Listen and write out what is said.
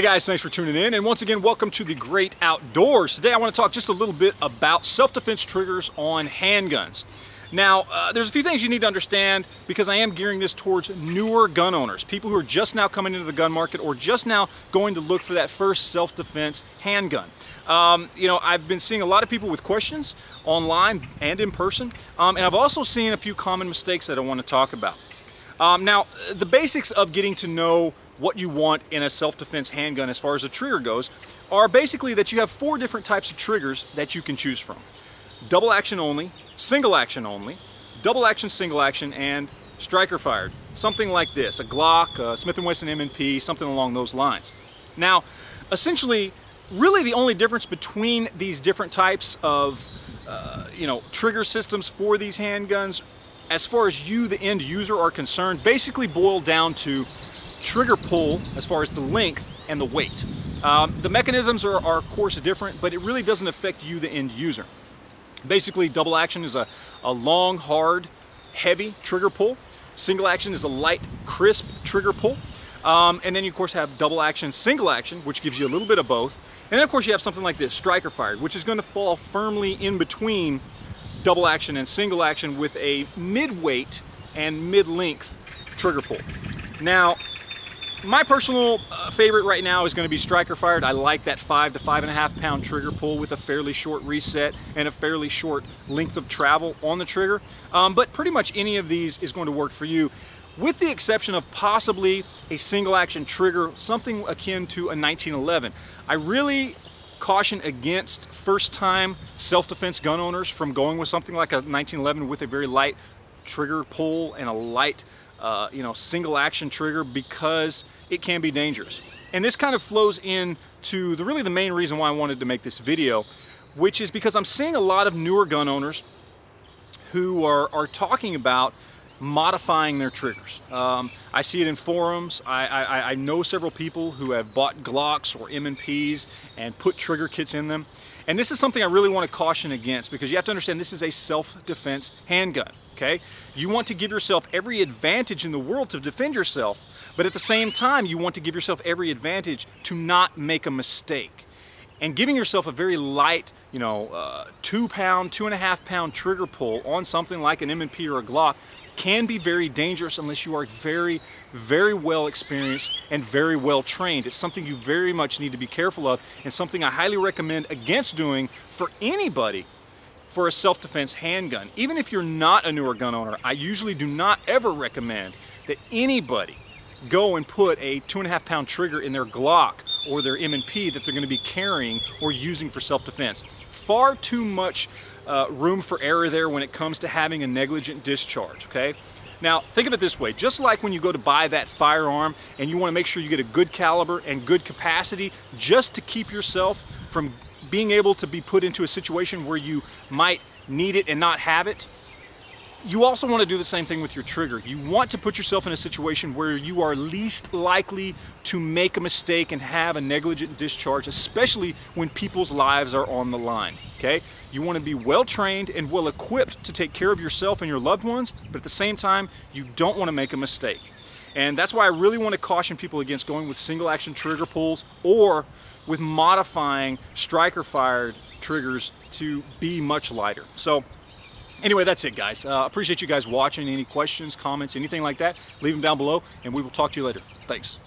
guys, thanks for tuning in, and once again, welcome to the Great Outdoors. Today I want to talk just a little bit about self-defense triggers on handguns. Now, there's a few things you need to understand because I am gearing this towards newer gun owners, people who are just now coming into the gun market or just now going to look for that first self-defense handgun. You know, I've been seeing a lot of people with questions online and in person, and I've also seen a few common mistakes that I want to talk about. Now, the basics of getting to know what you want in a self-defense handgun as far as a trigger goes are basically that you have 4 different types of triggers that you can choose from. Double action only, single action only, double action, single action, and striker fired. Something like this, a Glock, a Smith & Wesson M&P, something along those lines. Now, essentially, really the only difference between these different types of trigger systems for these handguns, as far as you, the end user, are concerned, basically boil down to trigger pull as far as the length and the weight. The mechanisms are of course different, but it really doesn't affect you, the end user. Basically, double action is a long, hard, heavy trigger pull. Single action is a light, crisp trigger pull. And then you of course have double action, single action, which gives you a little bit of both. And then of course you have something like this, striker fired, which is going to fall firmly in between double action and single action with a mid-weight and mid-length trigger pull. Now, my personal favorite right now is going to be striker fired. I like that 5 to 5.5 pound trigger pull with a fairly short reset and a fairly short length of travel on the trigger. But pretty much any of these is going to work for you, with the exception of possibly a single action trigger, something akin to a 1911. I really caution against first-time self-defense gun owners from going with something like a 1911 with a very light trigger pull and a light single action trigger, because it can be dangerous. And this kind of flows into really the main reason why I wanted to make this video, which is because I'm seeing a lot of newer gun owners who are talking about modifying their triggers. I see it in forums. I know several people who have bought Glocks or M&Ps and put trigger kits in them. And this is something I really want to caution against, because you have to understand this is a self-defense handgun, okay? You want to give yourself every advantage in the world to defend yourself, but at the same time, you want to give yourself every advantage to not make a mistake. And giving yourself a very light, 2 pound, 2.5 pound trigger pull on something like an M&P or a Glock can be very dangerous unless you are very, very well experienced and very well trained. It's something you very much need to be careful of, and something I highly recommend against doing for anybody for a self-defense handgun. Even if you're not a newer gun owner, I usually do not ever recommend that anybody go and put a 2.5 pound trigger in their Glock or their M&P that they're going to be carrying or using for self-defense. Far too much room for error there when it comes to having a negligent discharge, okay? Now, think of it this way. Just like when you go to buy that firearm and you want to make sure you get a good caliber and good capacity just to keep yourself from being able to be put into a situation where you might need it and not have it, you also want to do the same thing with your trigger. You want to put yourself in a situation where you are least likely to make a mistake and have a negligent discharge, especially when people's lives are on the line, okay? You want to be well trained and well equipped to take care of yourself and your loved ones, but at the same time, you don't want to make a mistake. And that's why I really want to caution people against going with single action trigger pulls or with modifying striker fired triggers to be much lighter. So, anyway, that's it, guys. Appreciate you guys watching. Any questions, comments, anything like that, leave them down below, and we will talk to you later. Thanks.